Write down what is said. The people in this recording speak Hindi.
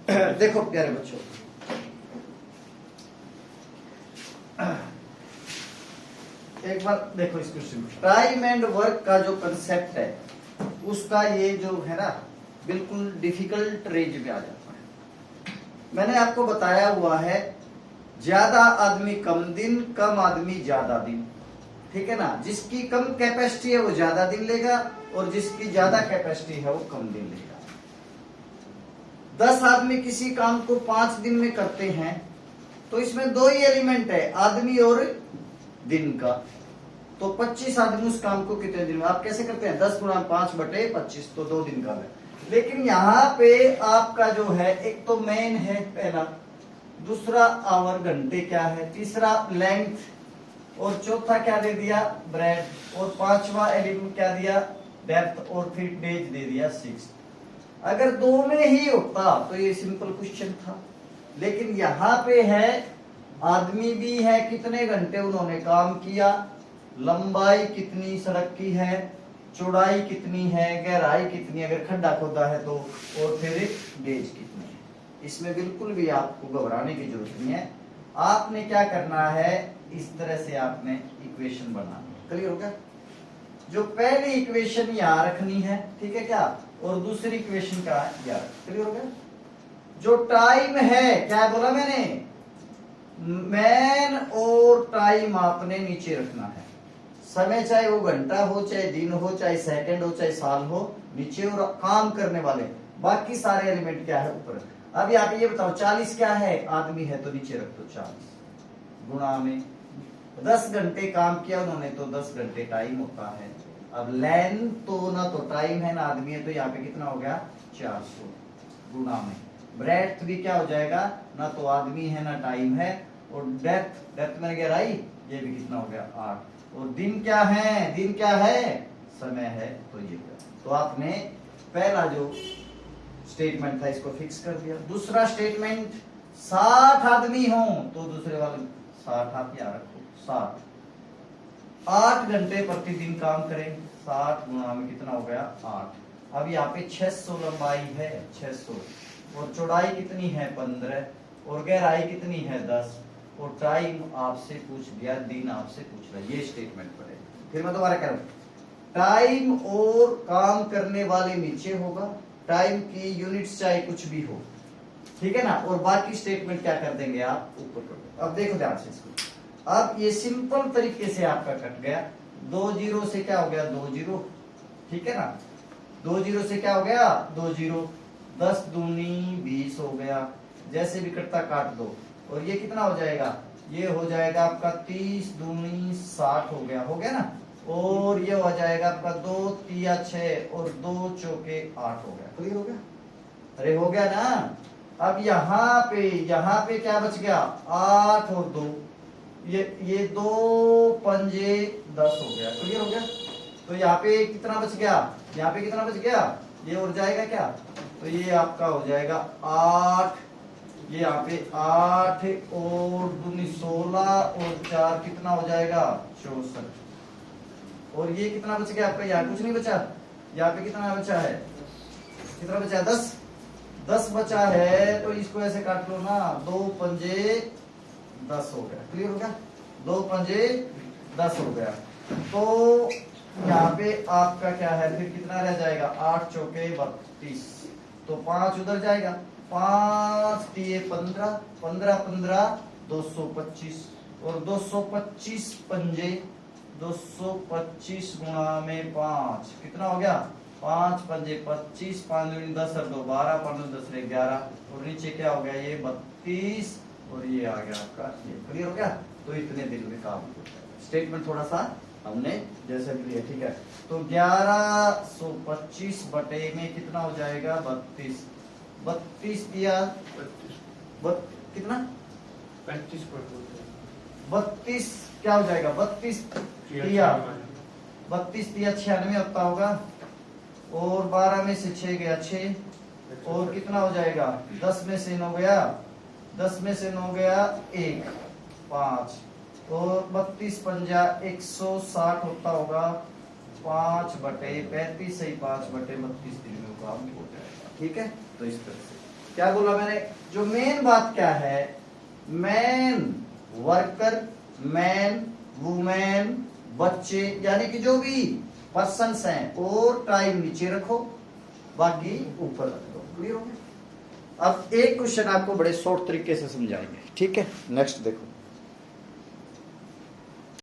देखो प्यारे बच्चों, एक बार देखो इस क्वेश्चन, टाइम एंड वर्क का जो कंसेप्ट है उसका ये जो है ना बिल्कुल डिफिकल्ट रेंज में आ जाता है। मैंने आपको बताया हुआ है ज्यादा आदमी कम दिन, कम आदमी ज्यादा दिन, ठीक है ना। जिसकी कम कैपेसिटी है वो ज्यादा दिन लेगा और जिसकी ज्यादा कैपेसिटी है वो कम दिन लेगा। 10 आदमी किसी काम को 5 दिन में करते हैं तो इसमें दो ही एलिमेंट है, आदमी और दिन का। तो 25 आदमी उस काम को कितने दिन में, आप कैसे करते हैं 10 गुणा 5 बटे 25, तो 2 दिन का है। लेकिन यहाँ पे आपका जो है एक तो मेन है पहला, दूसरा आवर घंटे क्या है, तीसरा लेंथ, और चौथा क्या दे दिया ब्रेड, और पांचवा एलिमेंट क्या दिया डेप्थ, और फिर डेज दे दिया 6। अगर दो में ही होता तो ये सिंपल क्वेश्चन था, लेकिन यहाँ पे है आदमी भी है, कितने घंटे उन्होंने काम किया, लंबाई कितनी सड़क की है, चौड़ाई कितनी है, गहराई कितनी, अगर खड्डा खोदा है तो, और फिर डेज कितनी है। इसमें बिल्कुल भी आपको घबराने की जरूरत नहीं है। आपने क्या करना है, इस तरह से आपने इक्वेशन बनानी है। क्लियर हो गया? जो पहली इक्वेशन यहाँ रखनी है, ठीक है क्या, और दूसरी इक्वेशन का यहाँ। क्लियर हो गया? जो टाइम है, क्या बोला मैंने, मैन और टाइम आपने नीचे रखना है। समय चाहे वो घंटा हो, चाहे दिन हो, चाहे सेकंड हो, चाहे साल हो, नीचे, और काम करने वाले बाकी सारे एलिमेंट क्या है ऊपर। अब यहाँ पे ये बताओ 40 क्या है, आदमी है तो नीचे रख दो 40, गुणा में 10 घंटे काम किया उन्होंने तो 10 घंटे टाइम होता है। अब लेंथ तो ना तो टाइम है ना आदमी है, तो यहाँ पे कितना हो गया 400, गुणा में ब्रेड्थ भी क्या हो जाएगा, ना तो आदमी है ना टाइम है, और डेप्थ में गहराई, ये भी कितना हो गया 8, और दिन क्या है, दिन क्या है समय है, तो ये तो आपने पहला जो स्टेटमेंट था इसको फिक्स कर दिया। दूसरा स्टेटमेंट 60 आदमी हो तो दूसरे वाले 60 आप याद रखो, 60 8 घंटे प्रतिदिन काम करें, 60 गुणा में कितना हो गया 8। अब यहाँ पे 600 लंबाई है 600, और चौड़ाई कितनी है 15, और गहराई कितनी है 10, और टाइम आपसे पूछ दिया, दिन आपसे पूछ रहा है। ये स्टेटमेंट पढ़े। फिर मैं दोबारा कह रहा हूं, टाइम और काम करने वाले नीचे होगा, टाइम की यूनिट्स चाहे कुछ भी हो, ठीक है ना, और बाकी स्टेटमेंट क्या कर देंगे आप ऊपर कर दो। अब देखो ध्यान से इसको, अब ये सिंपल तरीके से आपका कट गया, 2 जीरो से क्या हो गया 2 जीरो, ठीक है ना, 2 जीरो से क्या हो गया 2 जीरो, 10 दूनी 20 हो गया, जैसे भी कटता काट दो, और ये कितना हो जाएगा, ये हो जाएगा आपका 30 दूनी 60 हो गया ना, और ये हो जाएगा आपका 2 तिया 6, और 2 चौके 8 हो गया। क्लियर हो गया? अरे हो गया ना। अब यहाँ पे क्या बच गया 8 और 2, ये 2 पंजे 10 हो गया। क्लियर हो गया? तो यहाँ पे कितना बच गया, यहाँ पे कितना बच गया, ये और जाएगा क्या, तो ये आपका हो जाएगा 8, ये यहाँ पे 8 और 2 16, और 4 कितना हो जाएगा 64, और ये कितना बच गया आपका, यहाँ कुछ नहीं बचा, यहाँ पे कितना बचा है, कितना बचा है 10 बचा है, तो इसको ऐसे काट लो ना, 2 पंजे 10 हो गया। क्लियर हो गया? 2 पंजे 10 हो गया। तो यहाँ पे आपका क्या है, फिर कितना रह जाएगा 8 चौके 32, तो 5 उधर जाएगा, 5 तिये 15, 15 15 225, और 225 पंजे 225 गुणा में 5 कितना हो गया, 5 पंजे 25, 5 दूनी 10 और 2 12, 5 10 11, और नीचे क्या हो गया ये 32, और ये आ गया आपका ये। क्लियर हो गया? तो इतने दिन में काम होता है। स्टेटमेंट थोड़ा सा हमने जैसे भी लिया, ठीक है। तो 1125 बटे में कितना हो जाएगा 32, 32 दिया कितना 32 क्या हो जाएगा 32 दिया 96 होता होगा, और 12 में से 6 गया 6, और कितना हो जाएगा 10 में से 9 गया, 10 में से 9 गया 1 5, और 32 पंजा 160 होता होगा, 5 बटे 35 से 5 बटे 32 दिन में काम हो जाएगा। ठीक है, तो इस तरह से क्या बोला मैंने, जो मेन बात क्या है, मैन वर्कर, मैन वुमेन, बच्चे, यानी कि जो भी पर्सन्स हैं, और टाइम नीचे रखो, बाकी ऊपर रख दो। क्लियर हो गया। अब एक क्वेश्चन आपको बड़े शॉर्ट तरीके से समझाएंगे, ठीक है। नेक्स्ट देखो,